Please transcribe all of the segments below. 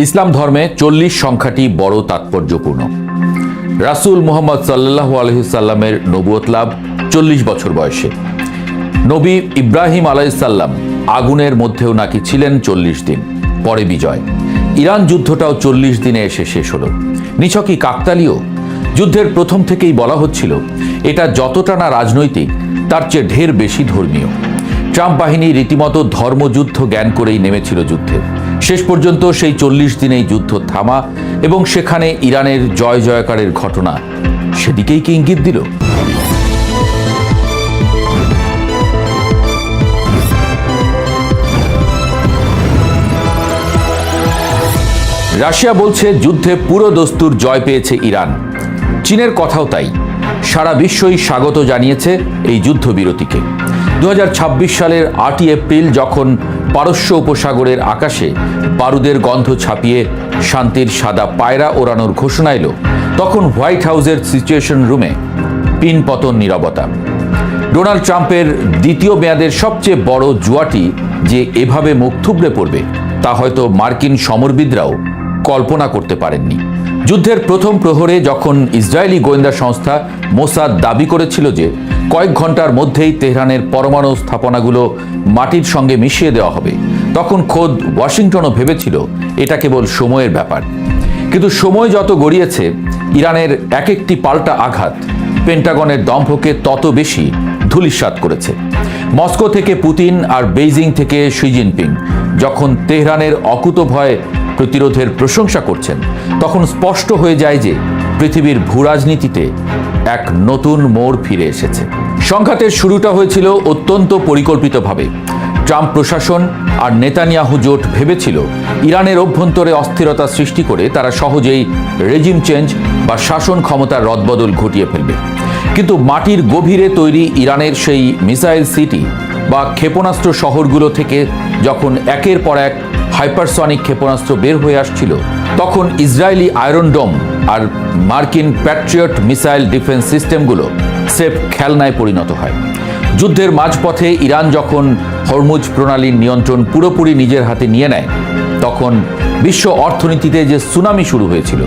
ইসলাম ধর্মে 40 সংখ্যাটি বড় তাৎপর্যপূর্ণ। রাসূল মুহাম্মদ সাল্লাল্লাহু আলাইহি সাল্লামের নবুয়ত লাভ 40 বছর বয়সে। নবী ইব্রাহিম আলাইহিস সালাম আগুনের মধ্যেও নাকি ছিলেন 40 দিন, পরে বিজয়। ইরান যুদ্ধটাও 40 দিনে এসে শেষ হলো। নিছকই কাকতালীয়? যুদ্ধের প্রথম থেকেই বলা হচ্ছিল এটা যতটা না রাজনৈতিক, তার চেয়ে ঢের বেশি ধর্মীয়। ট্রাম্প বাহিনী রীতিমতো ধর্মযুদ্ধ জ্ঞান করেই নেমেছিল যুদ্ধে। শেষ পর্যন্ত সেই 40 দিনেই যুদ্ধ থামা এবং সেখানে ইরানের জয় জয়কারের ঘটনা সেদিকেই কি ইঙ্গিত দিল? রাশিয়া বলছে যুদ্ধে পুরো দস্তুর জয় পেয়েছে ইরান। চীনের কথাও তাই। সারা বিশ্বই স্বাগত জানিয়েছে এই যুদ্ধবিরতিকে। 2026 সালের 8ই এপ্রিল যখন পারস্য উপসাগরের আকাশে বারুদের গন্ধ ছাপিয়ে শান্তির সাদা পায়রা ওড়ানোর ঘোষণা এলো, তখন হোয়াইট হাউসের সিচুয়েশন রুমে পিনপতন নীরবতা। ডোনাল্ড ট্রাম্পের দ্বিতীয় মেয়াদের সবচেয়ে বড় জুয়াটি যে এভাবে মুখ থুবড়ে পড়বে তা হয়তো মার্কিন সমরবিদরাও কল্পনা করতে পারেননি। যুদ্ধের প্রথম প্রহরে যখন ইসরায়েলি গোয়েন্দা সংস্থা মোসাদ দাবি করেছিল যে কয়েক ঘন্টার মধ্যেই তেহরানের পরমাণু স্থাপনাগুলো মাটির সঙ্গে মিশিয়ে দেওয়া হবে, তখন খোদ ওয়াশিংটনও ভেবেছিল এটা কেবল সময়ের ব্যাপার। কিন্তু সময় যত গড়িয়েছে, ইরানের এক একটি পাল্টা আঘাত পেন্টাগনের দম্ভকে তত বেশি ধূলিসাৎ করেছে। মস্কো থেকে পুতিন আর বেইজিং থেকে শি জিনপিং যখন তেহরানের অকুতোভয় প্রতিরোধের প্রশংসা করছেন, তখন স্পষ্ট হয়ে যায় যে পৃথিবীর ভূরাজনীতিতে এক নতুন মোড় ফিরে এসেছে। সংঘাতের শুরুটা হয়েছিল অত্যন্ত পরিকল্পিতভাবে। ট্রাম্প প্রশাসন আর নেতানিয়াহু জোট ভেবেছিল ইরানের অভ্যন্তরে অস্থিরতা সৃষ্টি করে তারা সহজেই রেজিম চেঞ্জ বা শাসন ক্ষমতার রদবদল ঘটিয়ে ফেলবে। কিন্তু মাটির গভীরে তৈরি ইরানের সেই মিসাইল সিটি বা ক্ষেপণাস্ত্র শহরগুলো থেকে যখন একের পর এক হাইপারসনিক ক্ষেপণাস্ত্র বের হয়ে আসছিল, তখন ইসরায়েলি আয়রন ডোম আর মার্কিন প্যাট্রিয়ট মিসাইল ডিফেন্স সিস্টেমগুলো স্রেফ খেলনায় পরিণত হয়। যুদ্ধের মাঝপথে ইরান যখন হরমুজ প্রণালীর নিয়ন্ত্রণ পুরোপুরি নিজের হাতে নিয়ে নেয়, তখন বিশ্ব অর্থনীতিতে যে সুনামি শুরু হয়েছিল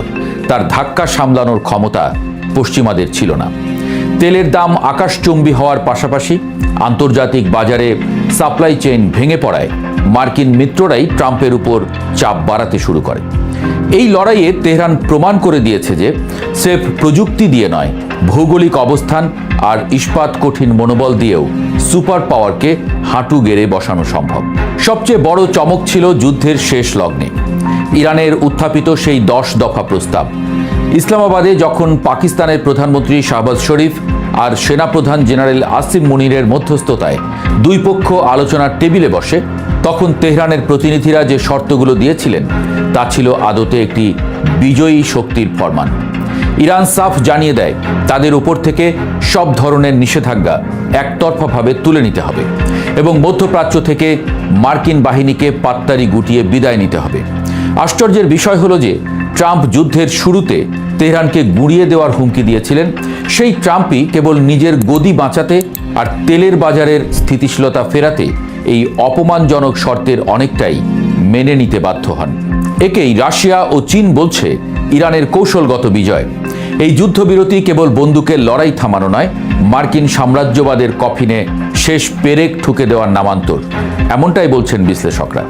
তার ধাক্কা সামলানোর ক্ষমতা পশ্চিমাদের ছিল না। তেলের দাম আকাশচুম্বী হওয়ার পাশাপাশি আন্তর্জাতিক বাজারে সাপ্লাই চেইন ভেঙে পড়ায় মার্কিন মিত্ররাই ট্রাম্পের উপর চাপ বাড়াতে শুরু করে। এই লড়াইয়ে তেহরান প্রমাণ করে দিয়েছে যে স্রেফ প্রযুক্তি দিয়ে নয়, ভৌগোলিক অবস্থান আর ইস্পাত কঠিন মনোবল দিয়েও সুপার পাওয়ারকে হাঁটু গেড়ে বসানো সম্ভব। সবচেয়ে বড় চমক ছিল যুদ্ধের শেষ লগ্নে ইরানের উত্থাপিত সেই 10 দফা প্রস্তাব। ইসলামাবাদে যখন পাকিস্তানের প্রধানমন্ত্রী শাহবাজ শরীফ আর সেনাপ্রধান জেনারেল আসিম মুনিরের মধ্যস্থতায় দুই পক্ষ আলোচনার টেবিলে বসে, তখন তেহরানের প্রতিনিধিরা যে শর্তগুলো দিয়েছিলেন তা ছিল আদতে একটি বিজয়ী শক্তির ফরমান। ইরান সাফ জানিয়ে দেয় তাদের উপর থেকে সব ধরনের নিষেধাজ্ঞা একতরফাভাবে তুলে নিতে হবে এবং মধ্যপ্রাচ্য থেকে মার্কিন বাহিনীকে পাত্তারি গুটিয়ে বিদায় নিতে হবে। আশ্চর্যের বিষয় হলো যে ট্রাম্প যুদ্ধের শুরুতে তেহরানকে গুঁড়িয়ে দেওয়ার হুমকি দিয়েছিলেন, সেই ট্রাম্পই কেবল নিজের গদি বাঁচাতে আর তেলের বাজারের স্থিতিশীলতা ফেরাতে এই অপমানজনক শর্তের অনেকটাই মেনে নিতে বাধ্য হন। একেই রাশিয়া ও চীন বলছে ইরানের কৌশলগত বিজয়। এই যুদ্ধবিরতি কেবল বন্দুকের লড়াই থামানো নয়, মার্কিন সাম্রাজ্যবাদের কফিনে শেষ পেরেক ঠুকে দেওয়ার নামান্তর, এমনটাই বলছেন বিশ্লেষকরা।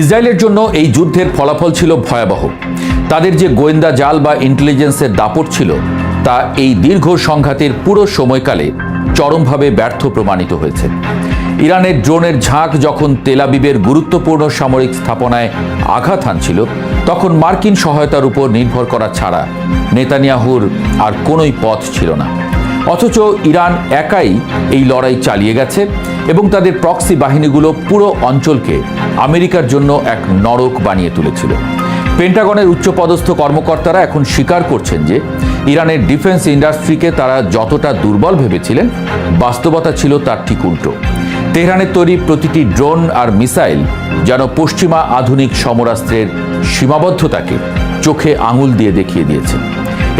ইসরায়েলের জন্য এই যুদ্ধের ফলাফল ছিল ভয়াবহ। তাদের যে গোয়েন্দা জাল বা ইন্টেলিজেন্সের দাপট ছিল তা এই দীর্ঘ সংঘাতের পুরো সময়কালে চরমভাবে ব্যর্থ প্রমাণিত হয়েছে। ইরানের ড্রোনের ঝাঁক যখন তেল আবিবের গুরুত্বপূর্ণ সামরিক স্থাপনায় আঘাত হানছিল, তখন মার্কিন সহায়তার উপর নির্ভর করা ছাড়া নেতানিয়াহুর আর কোনোই পথ ছিল না। অথচ ইরান একাই এই লড়াই চালিয়ে গেছে এবং তাদের প্রক্সি বাহিনীগুলো পুরো অঞ্চলকে আমেরিকার জন্য এক নরক বানিয়ে তুলেছিল। পেন্টাগনের উচ্চপদস্থ কর্মকর্তারা এখন স্বীকার করছেন যে ইরানের ডিফেন্স ইন্ডাস্ট্রিকে তারা যতটা দুর্বল ভেবেছিলেন, বাস্তবতা ছিল তার ঠিক উল্টো। তেহরানের তৈরি প্রতিটি ড্রোন আর মিসাইল যেন পশ্চিমা আধুনিক সমরাস্ত্রের সীমাবদ্ধতাকে চোখে আঙুল দিয়ে দেখিয়ে দিয়েছে।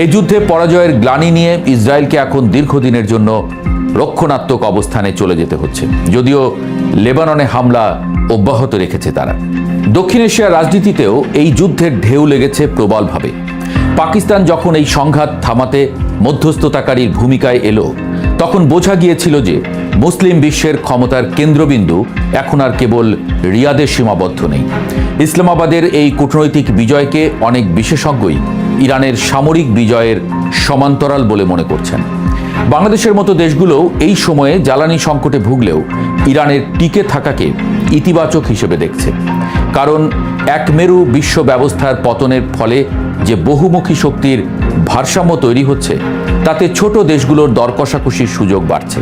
এই যুদ্ধে পরাজয়ের গ্লানি নিয়ে ইসরায়েলকে এখন দীর্ঘদিনের জন্য রক্ষণাত্মক অবস্থানে চলে যেতে হচ্ছে, যদিও লেবাননে হামলা অব্যাহত রেখেছে তারা। দক্ষিণ এশিয়ার রাজনীতিতেও এই যুদ্ধের ঢেউ লেগেছে প্রবলভাবে। পাকিস্তান যখন এই সংঘাত থামাতে মধ্যস্থতাকারীর ভূমিকায় এলো, তখন বোঝা গিয়েছিল যে মুসলিম বিশ্বের ক্ষমতার কেন্দ্রবিন্দু এখন আর কেবল রিয়াদে সীমাবদ্ধ নেই। ইসলামাবাদের এই কূটনৈতিক বিজয়কে অনেক বিশেষজ্ঞই ইরানের সামরিক বিজয়ের সমান্তরাল বলে মনে করছেন। বাংলাদেশের মতো দেশগুলোও এই সময়ে জ্বালানি সংকটে ভুগলেও ইরানের টিকে থাকাকে ইতিবাচক হিসেবে দেখছে। কারণ একমেরু বিশ্ব ব্যবস্থার পতনের ফলে যে বহুমুখী শক্তির ভারসাম্য তৈরি হচ্ছে, তাতে ছোট দেশগুলোর দর কষাকষির সুযোগ বাড়ছে।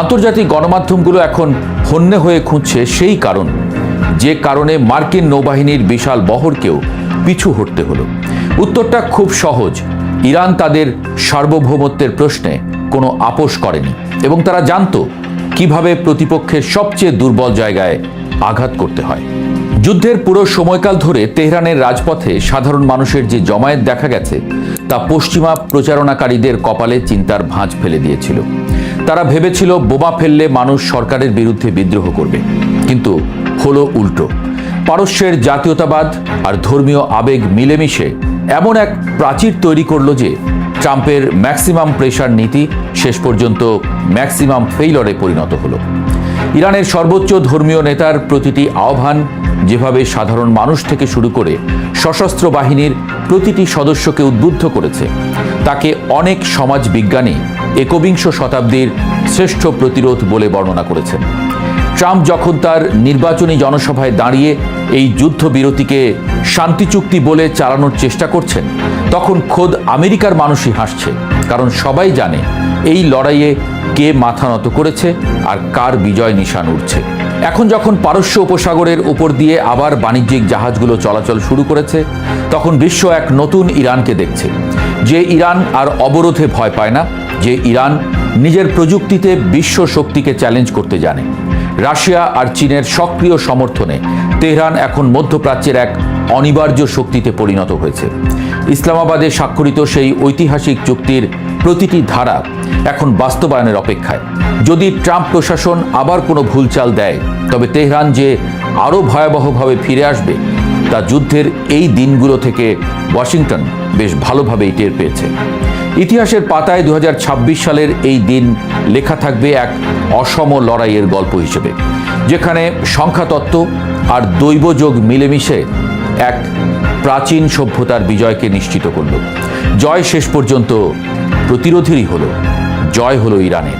আন্তর্জাতিক গণমাধ্যমগুলো এখন হন্যে হয়ে খুঁজছে সেই কারণ, যে কারণে মার্কিন নৌবাহিনীর বিশাল বহরকেও পিছু হটতে হলো। উত্তরটা খুব সহজ। ইরান তাদের সার্বভৌমত্বের প্রশ্নে কোনো আপোষ করেনি এবং তারা জানতো কিভাবে প্রতিপক্ষের সবচেয়ে দুর্বল জায়গায় আঘাত করতে হয়। যুদ্ধের পুরো সময়কাল ধরে তেহরানের রাজপথে সাধারণ মানুষের যে জমায়েত দেখা গেছে, তা পশ্চিমা প্রচারণাকারীদের কপালে চিন্তার ভাঁজ ফেলে দিয়েছিল। তারা ভেবেছিল বোমা ফেললে মানুষ সরকারের বিরুদ্ধে বিদ্রোহ করবে, কিন্তু হলো উল্টো। পারস্যের জাতীয়তাবাদ আর ধর্মীয় আবেগ মিলেমিশে এমন এক প্রাচীর তৈরি করলো যে ট্রাম্পের ম্যাক্সিমাম প্রেশার নীতি শেষ পর্যন্ত ম্যাক্সিমাম ফেইলরে পরিণত হলো। ইরানের সর্বোচ্চ ধর্মীয় নেতার প্রতিটি আহ্বান যেভাবে সাধারণ মানুষ থেকে শুরু করে সশস্ত্র বাহিনীর প্রতিটি সদস্যকে উদ্বুদ্ধ করেছে, তাকে অনেক সমাজ বিজ্ঞানী একবিংশ শতাব্দীর শ্রেষ্ঠ প্রতিরোধ বলে বর্ণনা করেছেন। ট্রাম্প যখন তার নির্বাচনী জনসভায় দাঁড়িয়ে এই যুদ্ধবিরতিকে শান্তি চুক্তি বলে চালানোর চেষ্টা করছেন, তখন খোদ আমেরিকার মানুষই হাসছে। কারণ সবাই জানে এই লড়াইয়ে কে মাথা নত করেছে আর কার বিজয় নিশান উঠছে। এখন যখন পারস্য উপসাগরের উপর দিয়ে আবার বাণিজ্যিক জাহাজগুলো চলাচল শুরু করেছে, তখন বিশ্ব এক নতুন ইরানকে দেখছে। যে ইরান আর অবরোধে ভয় পায় না, যে ইরান নিজের প্রযুক্তিতে বিশ্ব শক্তিকে চ্যালেঞ্জ করতে জানে। রাশিয়া আর চীনের সক্রিয় সমর্থনে তেহরান এখন মধ্যপ্রাচ্যের এক অনিবার্য শক্তিতে পরিণত হয়েছে। ইসলামাবাদে স্বাক্ষরিত সেই ঐতিহাসিক চুক্তির প্রতিটি ধারা এখন বাস্তবায়নের অপেক্ষায়। যদি ট্রাম্প প্রশাসন আবার কোনো ভুলচাল দেয়, তবে তেহরান যে আরও ভয়াবহভাবে ফিরে আসবে, তা যুদ্ধের এই দিনগুলো থেকে ওয়াশিংটন বেশ ভালোভাবেই টের পেয়েছে। ইতিহাসের পাতায় 2026 সালের এই দিন লেখা থাকবে এক অসম লড়াইয়ের গল্প হিসেবে, যেখানে সংখ্যাতত্ত্ব আর দৈবযোগ মিলেমিশে এক প্রাচীন সভ্যতার বিজয়কে নিশ্চিত করল। জয় শেষ পর্যন্ত প্রতিরোধেরই হলো, জয় হলো ইরানের।